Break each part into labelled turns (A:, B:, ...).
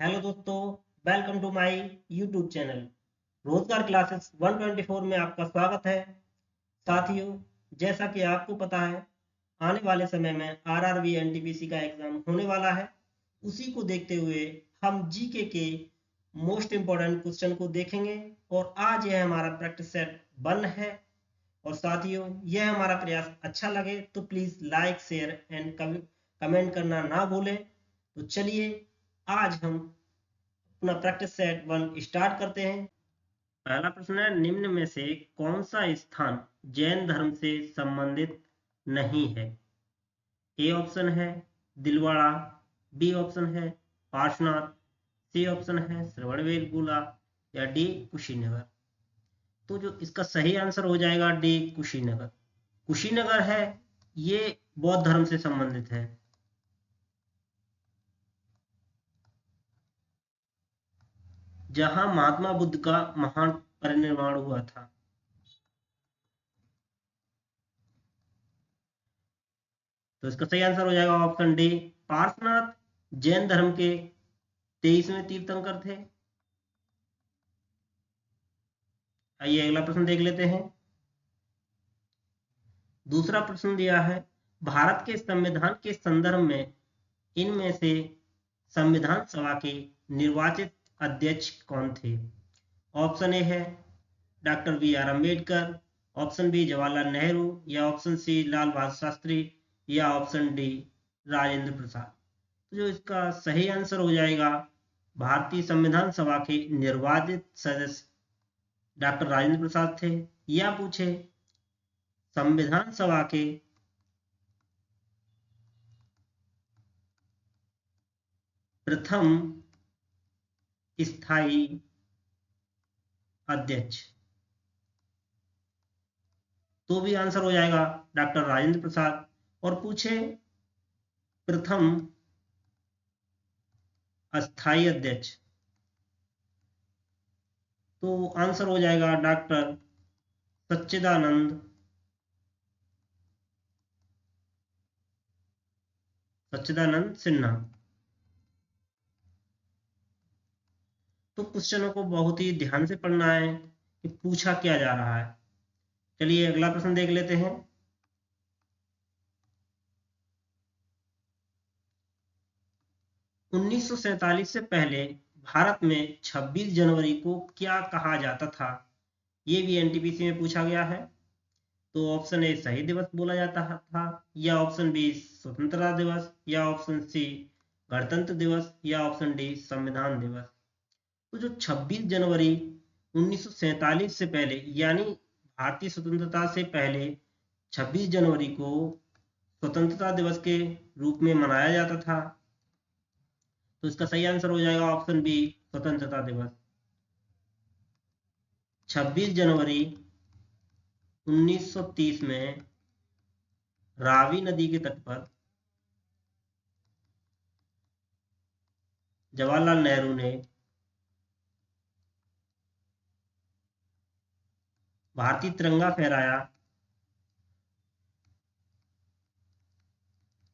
A: Hello दोस्तों, welcome to my YouTube channel. रोजगार classes 124 में आपका स्वागत है। साथियों, जैसा कि आपको पता है, आने वाले समय में आरआरबी एनटीपीसी का एग्जाम होने वाला है। उसी को देखते हुए हम जीके के मोस्ट इम्पोर्टेंट क्वेश्चन को देखेंगे और आज यह हमारा प्रैक्टिस सेट 1 है। और साथियों, यह हमारा प्रयास अच्छा लगे तो please like share and comment करना ना भूलें। तो चलिए आज हम अपना प्रैक्टिस सेट 1 स्टार्ट करते हैं। पहला प्रश्न है, निम्न में से कौन सा स्थान जैन धर्म से संबंधित नहीं है? ए ऑप्शन है दिलवाड़ा, बी ऑप्शन है पार्श्वनाथ, सी ऑप्शन है श्रवणबेलगोला या डी कुशीनगर। तो जो इसका सही आंसर हो जाएगा डी कुशीनगर। कुशीनगर है ये बौद्ध धर्म से संबंधित है। जहां महात्मा बुद्ध का महान परिनिर्वाण हुआ था। तो इसका सही आंसर हो जाएगा ऑप्शन डी पार्श्वनाथ जैन धर्म के 23वें तीर्थंकर थे। आइए अगला प्रश्न देख लेते हैं। दूसरा प्रश्न दिया है, भारत के संविधान के संदर्भ में इनमें से संविधान सभा के निर्वाचित अध्यक्ष कौन थे? ऑप्शन ए है doctor B R Ambedkar, option B Jawaharlal Nehru या ऑप्शन सी लाल बहादुर शास्त्री या ऑप्शन डी राजेंद्र प्रसाद। तो जो इसका सही आंसर हो जाएगा, भारतीय संविधान सभा के निर्वाचित सदस्य डॉक्टर राजेंद्र प्रसाद थे। या पूछे संविधान सभा के प्रथम स्थायी अध्यक्ष, तो भी आंसर हो जाएगा डॉक्टर राजेंद्र प्रसाद। और पूछे प्रथम अस्थायी अध्यक्ष, तो आंसर हो जाएगा डॉक्टर सच्चिदानंद सिन्हा। तो क्वेश्चनों को बहुत ही ध्यान से पढ़ना है कि पूछा क्या जा रहा है। चलिए अगला प्रश्न देख लेते हैं। 1947 से पहले भारत में 26 जनवरी को क्या कहा जाता था? ये भी एनटीपीसी में पूछा गया है। तो ऑप्शन ए शहीद दिवस बोला जाता था, या ऑप्शन बी स्वतंत्रता दिवस, या ऑप्शन सी गणतंत्र दिवस, या ऑप्शन डी संविधान दिवस। तो जो 26 जनवरी 1947 से पहले यानी भारतीय स्वतंत्रता से पहले 26 जनवरी को स्वतंत्रता दिवस के रूप में मनाया जाता था। तो इसका सही आंसर हो जाएगा ऑप्शन बी स्वतंत्रता दिवस। 26 जनवरी 1930 में रावी नदी के तट पर जवाहरलाल नेहरू ने भारतीय तिरंगा फहराया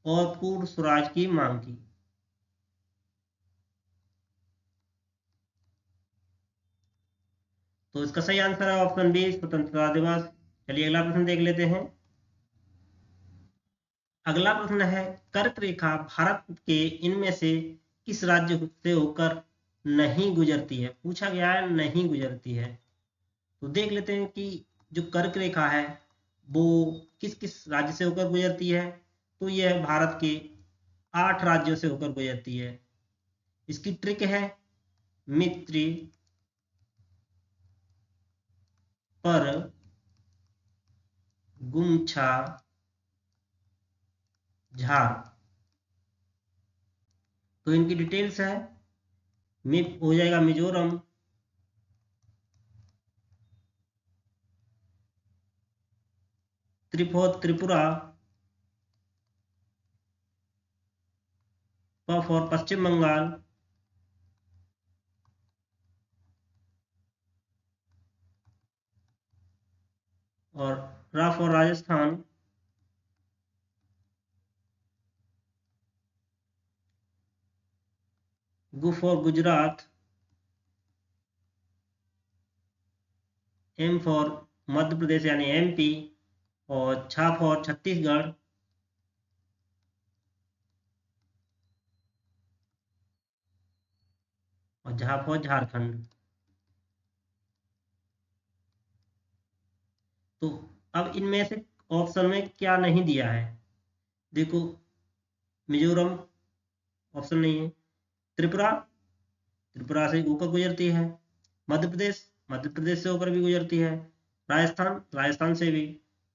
A: और पूर्ण स्वराज की मांग की। तो इसका सही आंसर है ऑप्शन बी स्वतंत्रता दिवस। चलिए अगला प्रश्न देख लेते हैं। अगला प्रश्न है, कर्क रेखा भारत के इनमें से किस राज्य से होकर नहीं गुजरती है? पूछा गया है नहीं गुजरती है। तो देख लेते हैं कि जो कर्क रेखा है वो किस किस राज्य से होकर गुजरती है। तो यह भारत के 8 राज्यों से होकर गुजरती है। इसकी ट्रिक है मित्री, पर, गुमछा, झार। तो इनकी डिटेल्स है, हो जाएगा मिजोरम, त्रिपुरा, प फॉर पश्चिम बंगाल, और रा फॉर राजस्थान, गु for Gujarat, M for Madhya Pradesh यानी एमपी, और छ फॉर छत्तीसगढ़, और झा फॉर झारखंड। तो अब इनमें से ऑप्शन में क्या नहीं दिया है, देखो मिजोरम ऑप्शन नहीं है, त्रिपुरा, त्रिपुरा से होकर गुजरती है, मध्य प्रदेश, मध्य प्रदेश से होकर भी गुजरती है, राजस्थान, राजस्थान से भी।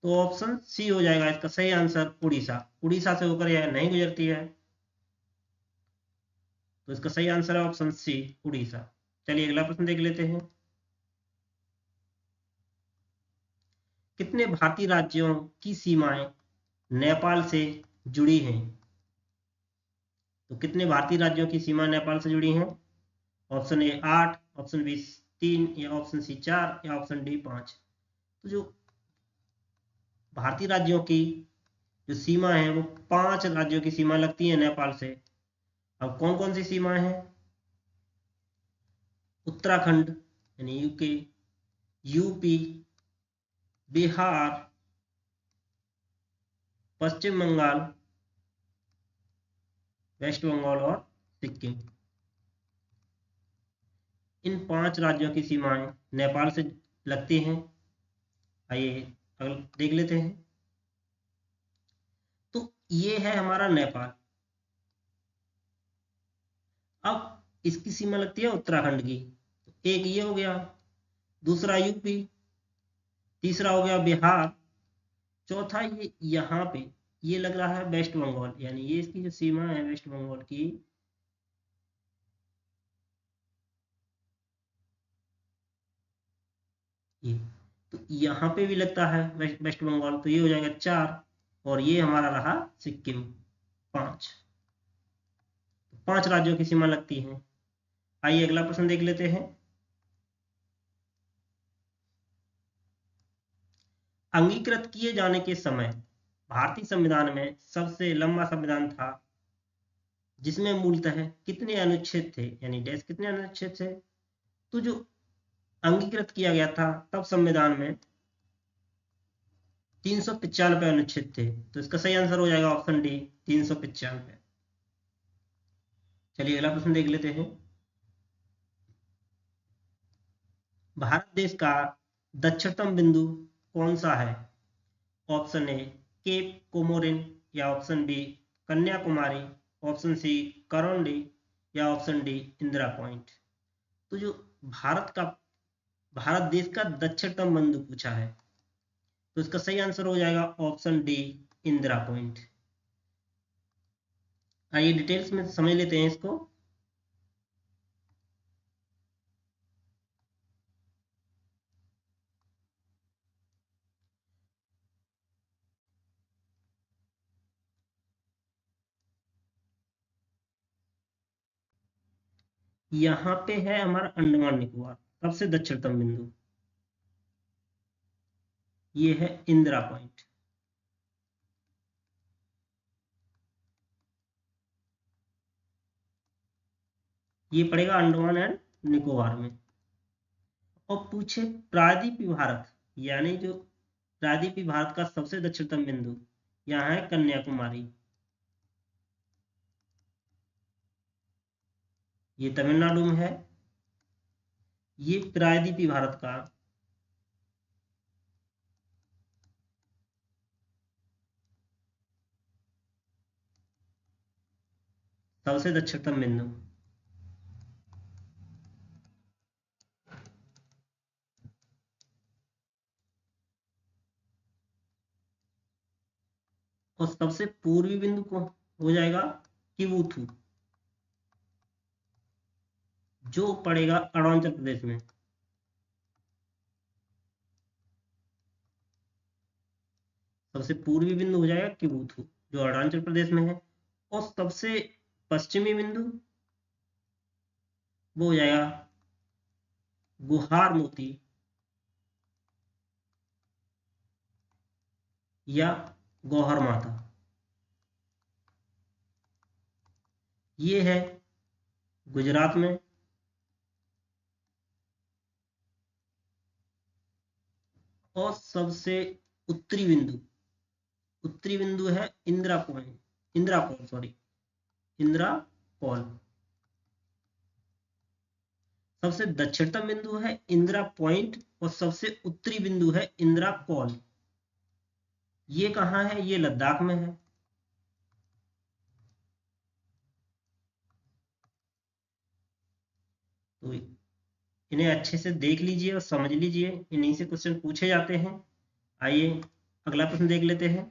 A: तो ऑप्शन सी हो जाएगा इसका सही आंसर, उड़ीसा, उड़ीसा से होकर यह नहीं गुजरती है, तो इसका सही आंसर है ऑप्शन सी, उड़ीसा। चलिए अगला प्रश्न देख लेते हैं। कितने भारतीय राज्यों की सीमाएं नेपाल से जुड़ी हैं? तो कितने भारतीय राज्यों की सीमा नेपाल से जुड़ी हैं? ऑप्शन ए 8, ऑप्शन बी 3, या ऑप्शन सी 4, या ऑप्शन डी 5। तो जो भारतीय राज्यों की जो सीमा है वो 5 राज्यों की सीमा लगती है नेपाल से। अब कौन कौन सी सीमाएं हैं? उत्तराखंड यानी यूके, यूपी, बिहार, पश्चिम बंगाल, वेस्ट बंगाल और सिक्किम। इन 5 राज्यों की सीमाएं नेपाल से लगती हैं। आइए अगला देख लेते हैं। तो ये है हमारा नेपाल। अब इसकी सीमा लगती है उत्तराखंड की। एक ये हो गया, दूसरा यूपी, तीसरा हो गया बिहार, चौथा ये यहाँ पे ये लग रहा है वेस्ट बंगाल, यानी ये इसकी जो सीमा है वेस्ट बंगाल की, ये तो यहाँ पे भी लगता है वेस्ट बंगाल, तो ये हो जाएगा 4, और ये हमारा रहा सिक्किम 5। 5 राज्यों की सीमा लगती है। आइए अगला प्रश्न देख लेते हैं। अंगीकृत किए जाने के समय भारतीय संविधान में सबसे लंबा संविधान था, जिसमें मूलतः कितने अनुच्छेद थे, यानी डैश कितने अनुच्छेद थे? तो जो अंगीकृत किया गया था तब संविधान में 395 अनुच्छेद थे, तो इसका सही आंसर हो जाएगा ऑप्शन डी, 395। चलिए अगला प्रश्न देख लेते हैं। भारत देश का दक्षिणतम बिंदु कौन सा है? ऑप्शन ए केप कोमोरिन, या option B Kanyakumari, option C Karaundi, या ऑप्शन डी इंदिरा पॉइंट। तो जो भारत देश का दक्षिणतम बिंदु पूछा है, तो इसका सही आंसर हो जाएगा ऑप्शन डी इंदिरा पॉइंट। आइए डिटेल्स में समझ लेते हैं इसको। यहाँ पे है हमारा अंडमान निकोबार, सबसे दक्षिणतम बिंदु, ये है इंदिरा पॉइंट। ये पड़ेगा अंडमान एंड निकोबार में। और पूछे प्रायद्वीपीय भारत, यानी जो प्रायद्वीपीय भारत का सबसे दक्षिणतम बिंदु, यहाँ है कन्याकुमारी, ये तमिलनाडु में है। ये प्रायद्वीपीय भारत का सबसे दक्षिणतम बिंदु। और सबसे पूर्वी बिंदु को हो जाएगा किबुथु, जो पड़ेगा अरुणाचल प्रदेश में। सबसे पूर्वी बिंदु हो जाएगा किबुथु, जो अरुणाचल प्रदेश में है। और सबसे पश्चिमी बिंदु वो हो जाएगा गुहार मोती, या गौहर माता, ये है गुजरात में। और सबसे उत्तरी बिंदु है इंदिरा पॉइंट, इंदिरा कॉल। सबसे दक्षिणतम बिंदु है इंदिरा पॉइंट और सबसे उत्तरी बिंदु है इंदिरा कॉल। ये कहाँ है? ये लद्दाख में है। तो इन्हें अच्छे से देख लीजिए और समझ लीजिए, इन्हीं से क्वेश्चन पूछे जाते हैं। आइए अगला प्रश्न देख लेते हैं।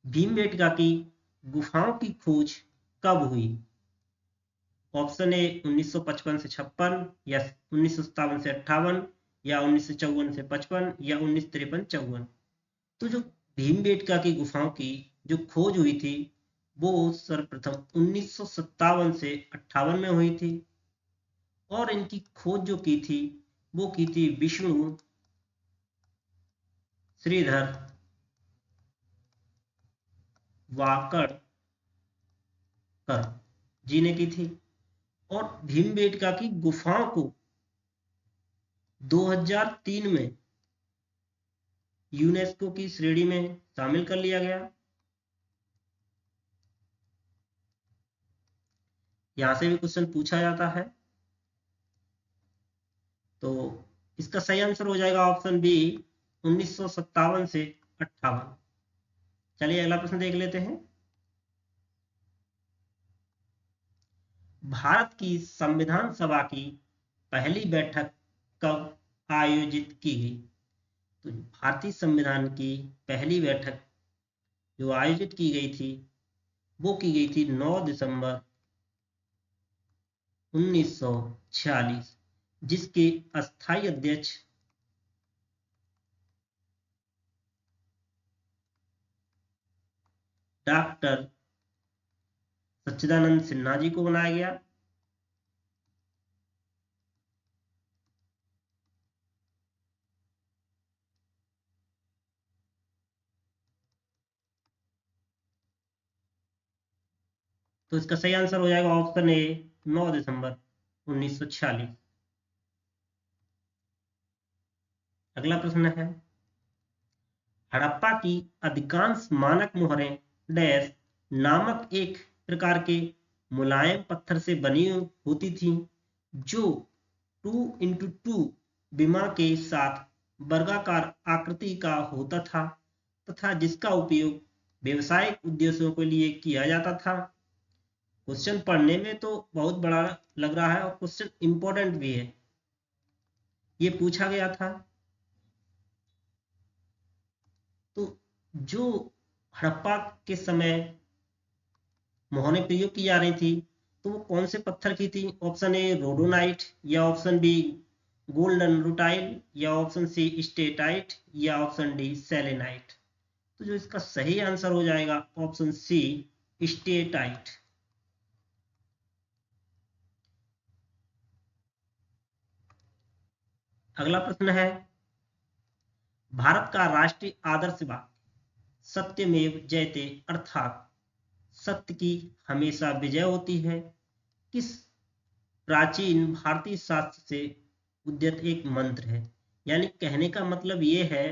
A: भीमबेटका की गुफाओं की खोज कब हुई? ऑप्शन ए 1955 से 56, या 1957 से 58, या 1954 से 55, या 1953 54। तो जो भीमबेटका की गुफाओं की जो खोज हुई थी वो सर्वप्रथम 1957 से 58 में हुई थी। और इनकी खोज जो की थी वो की थी विष्णु श्रीधर वाकड़कर जी ने की थी। और भीमबेटका की गुफाओं को 2003 में यूनेस्को की श्रेणी में शामिल कर लिया गया। यहां से भी क्वेश्चन पूछा जाता है। तो इसका सही आंसर हो जाएगा ऑप्शन बी 1957 से 58। चलिए अगला प्रश्न देख लेते हैं। भारत की संविधान सभा की पहली बैठक कब आयोजित की गई? तो भारतीय संविधान की पहली बैठक जो आयोजित की गई थी वो की गई थी 9 दिसंबर 1946, जिसके अस्थायी अध्यक्ष डॉक्टर सच्चिदानंद सिन्हा जी को बनाया गया। तो इसका सही आंसर हो जाएगा ऑप्शन ए 9 दिसंबर 1946। अगला प्रश्न है, हड़प्पा की अधिकांश मानक मोहरें डैश नामक एक प्रकार के मुलायम पत्थर से बनी होती थी जो 2x2 विमा के साथ वर्गाकार आकृति का होता था तथा जिसका उपयोग व्यवसायिक उद्देश्यों के लिए किया जाता था। क्वेश्चन पढ़ने में तो बहुत बड़ा लग रहा है और क्वेश्चन इंपॉर्टेंट भी है। ये पूछा गया था। तो जो हड़प्पा के समय मोहरें प्रयोग की जा रही थी तो वो कौन से पत्थर की थी? ऑप्शन ए रोडोनाइट, या ऑप्शन बी गोल्डन रुटाइल, या ऑप्शन सी स्टेटाइट, या ऑप्शन डी सेलेनाइट। तो जो इसका सही आंसर हो जाएगा ऑप्शन सी स्टेटाइट। अगला प्रश्न है, भारत का राष्ट्रीय आदर्श वाक्य सत्यमेव जयते अर्थात सत्य की हमेशा विजय होती है किस प्राचीन भारतीय शास्त्र से उद्यत एक मंत्र है? यानी कहने का मतलब ये है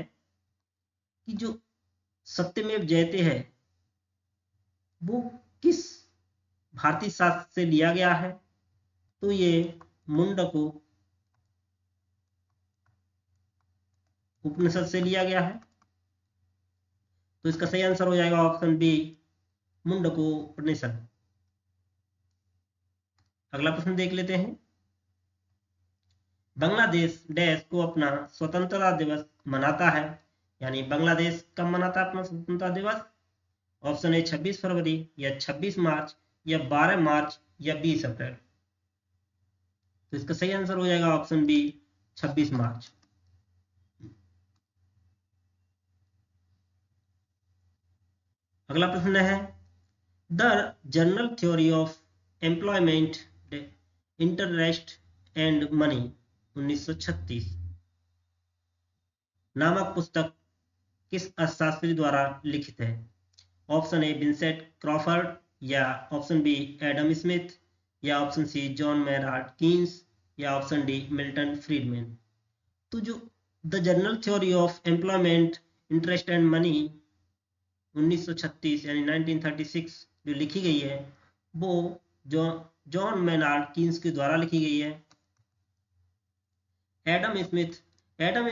A: कि जो सत्यमेव जयते है वो किस भारतीय शास्त्र से लिया गया है? तो ये मुंडको उपनिषद से लिया गया है। तो इसका सही आंसर हो जाएगा ऑप्शन बी मुंडको उपनिषद। अगला प्रश्न देख लेते हैं। बांग्लादेश डैश को अपना स्वतंत्रता दिवस मनाता है, यानी बांग्लादेश कब मनाता है अपना स्वतंत्रता दिवस? ऑप्शन ए 26 फरवरी, या 26 मार्च, या 12 मार्च, या 20 अप्रैल। तो इसका सही आंसर हो जाएगा ऑप्शन बी 26 मार्च। अगला प्रश्न है, the journal theory of employment, interest and money 1936 नामक पुस्तक किस अर्थशास्त्री द्वारा लिखित है? ऑप्शन ए विंसेंट क्रॉफर्ड, या ऑप्शन बी एडम स्मिथ, या ऑप्शन सी जॉन मेनार्ड कीन्स, या ऑप्शन डी मिल्टन फ्रीडमैन। तो जो the general theory of employment, interest and money 1936 यानी 1936 जो लिखी गई है, वो जॉन मेनार्ड कीन्स के द्वारा लिखी गई है। एडम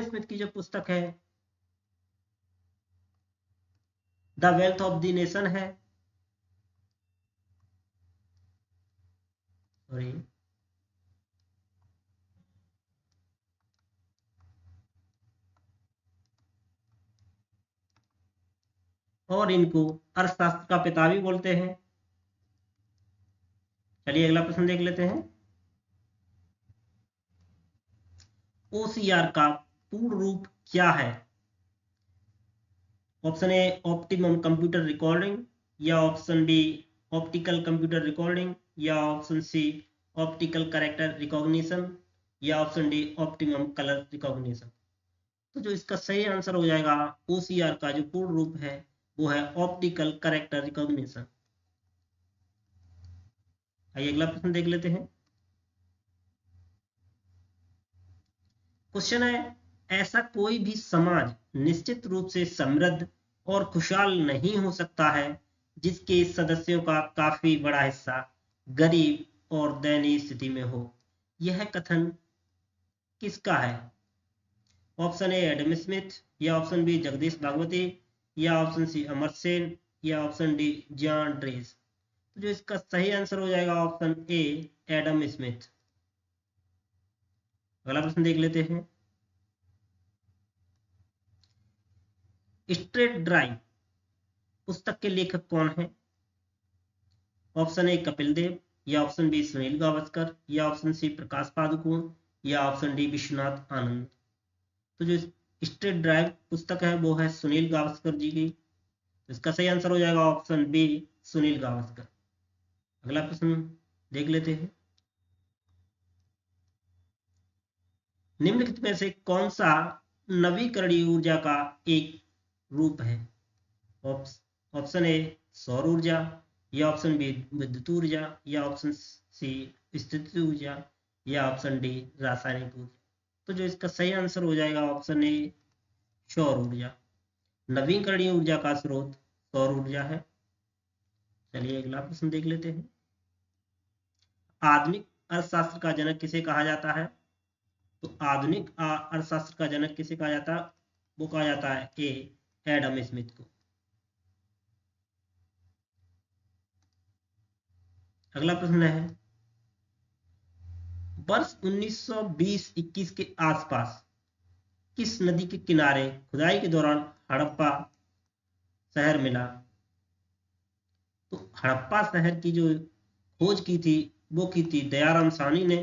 A: स्मिथ की जो पुस्तक है the wealth of the nation है, सॉरी, और इनको अर्थशास्त्र का पिता भी बोलते हैं। चलिए अगला प्रश्न देख लेते हैं। ओसीआर का पूर्ण रूप क्या है? Option A optimum computer recording, या option B optical computer recording, या option C optical character recognition, या option D optimum colour recognition. तो जो इसका सही आंसर हो जाएगा ओसीआर का जो पूर्ण रूप है वो है ऑप्टिकल कैरेक्टर रिकॉग्निशन। आइए अगला प्रश्न देख लेते हैं। क्वेश्चन है, ऐसा कोई भी समाज निश्चित रूप से समृद्ध और खुशहाल नहीं हो सकता है जिसके सदस्यों का काफी बड़ा हिस्सा गरीब और दयनीय स्थिति में हो। यह कथन किसका है? ऑप्शन ए एडम स्मिथ, या ऑप्शन बी जगदीश भागवती, या ऑप्शन सी अमर्त्य सेन, या ऑप्शन डी जॉन ड्रेस। तो जो इसका सही आंसर हो जाएगा ऑप्शन ए एडम स्मिथ। अगला प्रश्न देख लेते हैं। स्ट्रेट ड्राइव पुस्तक के लेखक कौन है? ऑप्शन ए कपिल देव, या ऑप्शन बी सुनील गावस्कर, या ऑप्शन सी प्रकाश पादुकोण, या ऑप्शन डी विश्वनाथ आनंद। तो जो स्ट्रेट ड्राइव पुस्तक है वो है सुनील गावस्कर जी की। तो इसका सही आंसर हो जाएगा ऑप्शन बी सुनील गावस्कर। अगला प्रश्न देख लेते हैं। निम्नलिखित में से कौन सा नवीकरणीय ऊर्जा का एक रूप है? ऑप्शन ए सौर ऊर्जा, या ऑप्शन बी विद्युत ऊर्जा, या ऑप्शन सी स्थितिज ऊर्जा, या ऑप्शन डी रासायनिक ऊर्जा। तो जो इसका सही आंसर हो जाएगा ऑप्शन ए सौर ऊर्जा। नवीकरणीय ऊर्जा का स्रोत सौर ऊर्जा है। चलिए अगला प्रश्न देख लेते हैं। आधुनिक अर्थशास्त्र का जनक किसे कहा जाता है? तो आधुनिक अर्थशास्त्र का जनक किसे कहा जाता है? वो कहा जाता है ए एडम स्मिथ को। अगला प्रश्न है, वर्ष 1920-21 के आसपास किस नदी के किनारे खुदाई के दौरान हड़प्पा शहर मिला? तो हड़प्पा शहर की जो खोज की थी वो की थी दयाराम साहनी ने,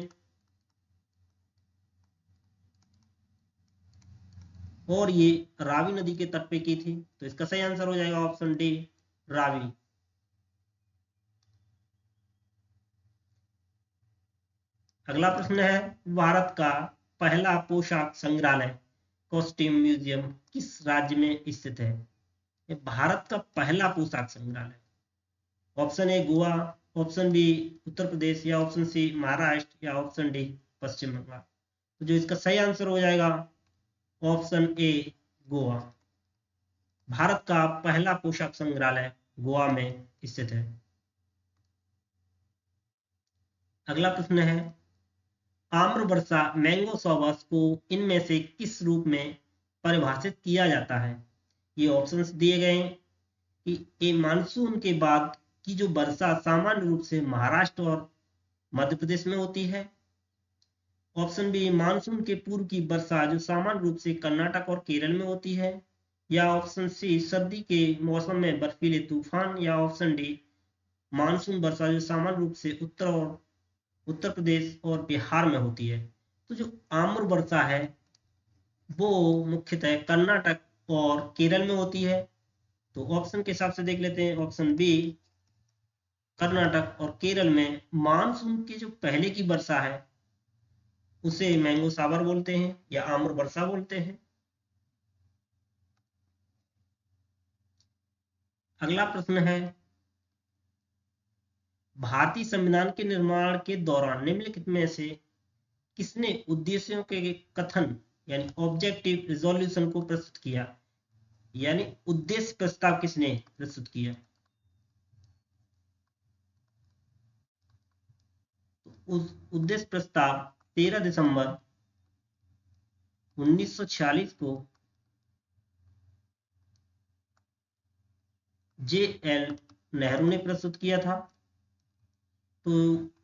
A: और ये रावी नदी के तट पे की थी। तो इसका सही आंसर हो जाएगा ऑप्शन डी रावी। अगला प्रश्न है, भारत का पहला पोशाक संग्रहालय कॉस्ट्यूम म्यूजियम किस राज्य में स्थित है? ये भारत का पहला पोशाक संग्रहालय। Option A Goa, option B Uttar Pradesh, या ऑप्शन सी महाराष्ट्र, या ऑप्शन डी पश्चिम बंगाल। तो जो इसका सही आंसर हो जाएगा ऑप्शन ए गोवा। भारत का पहला पोशाक संग्रहालय गोवा में स्थित है। अगला प्रश्न है, आम्र वर्षा मैंगो सॉवर्स को इनमें से किस रूप में परिभाषित किया जाता है? ये ऑप्शंस दिए गए हैं कि ए मानसून के बाद की जो वर्षा सामान्य रूप से महाराष्ट्र और मध्य प्रदेश में होती है। ऑप्शन बी मानसून के पूर्व की वर्षा जो सामान्य रूप से कर्नाटक और केरल में होती है, या ऑप्शन सी सर्दी के मौसम में बर्फीले तूफान, या ऑप्शन डी मानसून वर्षा जो सामान्य रूप से उत्तर प्रदेश और बिहार में होती है। तो जो आम्र वर्षा है वो मुख्यतः कर्नाटक और केरल में होती है। तो ऑप्शन के हिसाब से देख लेते हैं, ऑप्शन बी कर्नाटक और केरल में मानसून की जो पहले की वर्षा है उसे मैंगो सावर बोलते हैं या आम्र वर्षा बोलते हैं। अगला प्रश्न है, भारतीय संविधान के निर्माण के दौरान निम्नलिखित में से किसने उद्देश्यों के कथन यानी ऑब्जेक्टिव रिजोल्यूशन को प्रस्तुत किया, यानी उद्देश्य प्रस्ताव किसने प्रस्तुत किया? उस उद्देश्य प्रस्ताव 13 दिसंबर 1946 को जे.एल. नेहरू ने प्रस्तुत किया था। तो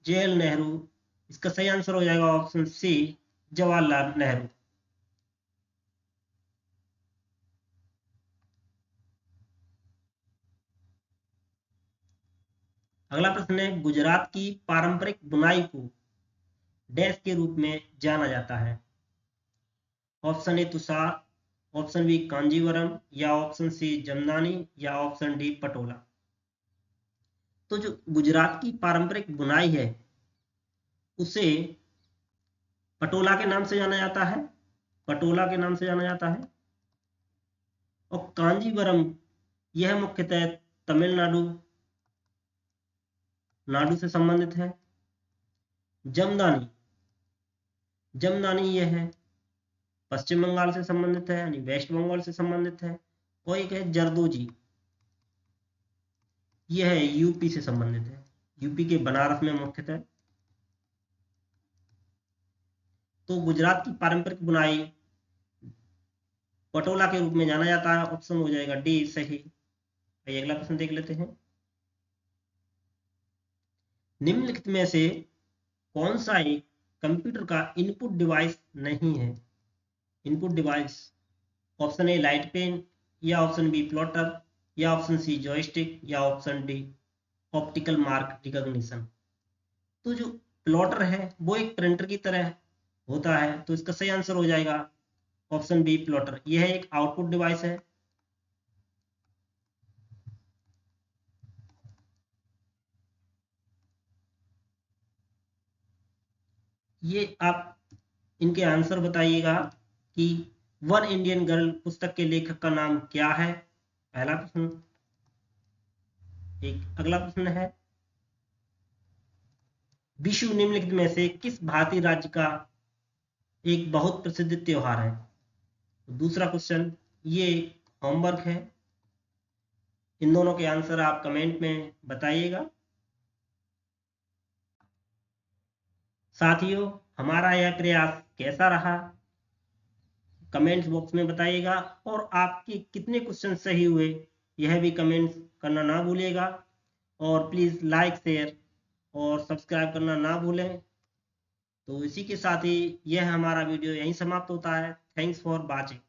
A: जे.एल. नेहरू, इसका सही आंसर हो जाएगा ऑप्शन सी, जवाहरलाल नेहरू। अगला प्रश्न है, गुजरात की पारंपरिक बुनाई को डैश के रूप में जाना जाता है? Option A Tussar, option B Kanjeevaram, या ऑप्शन सी जमदानी, या ऑप्शन डी पटोला। तो जो गुजरात की पारंपरिक बुनाई है उसे पटोला के नाम से जाना जाता है, पटोला के नाम से जाना जाता है। और कांजीवरम यह मुख्यतः तमिलनाडु से संबंधित है। जमदानी, जमदानी यह है पश्चिम बंगाल से संबंधित है, यानी वेस्ट बंगाल से संबंधित है। और एक है जरदोजी, यह है यूपी से संबंधित है, यूपी के बनारस में मुख्यतः। तो गुजरात की पारंपरिक बुनाई पटोला के रूप में जाना जाता है, ऑप्शन हो जाएगा डी सही। अगला प्रश्न देख लेते हैं, निम्नलिखित में से कौन सा एक कंप्यूटर का इनपुट डिवाइस नहीं है? Input device, option A light pen, या ऑप्शन बी प्लॉटर, या ऑप्शन सी जॉयस्टिक, या option D optical mark recognition. तो जो प्लॉटर है वो एक प्रिंटर की तरह होता है, तो इसका सही आंसर हो जाएगा ऑप्शन बी प्लॉटर। यह एक आउटपुट डिवाइस है। ये आप इनके आंसर बताइएगा कि वन इंडियन गर्ल पुस्तक के लेखक का नाम क्या है? पहला प्रश्न। एक अगला प्रश्न है, विषु निम्नलिखित में से किस भारतीय राज्य का एक बहुत प्रसिद्ध त्योहार है? दूसरा क्वेश्चन, ये होमवर्क है, इन दोनों के आंसर आप कमेंट में बताइएगा। साथियों, हमारा यह प्रयास कैसा रहा कमेंट्स बॉक्स में बताइएगा, और आपके कितने क्वेश्चन सही हुए यह भी कमेंट्स करना ना भूलिएगा। और प्लीज़ लाइक, शेयर और सब्सक्राइब करना ना भूलें। तो इसी के साथ ही यह हमारा वीडियो यहीं समाप्त होता है। Thanks for watching.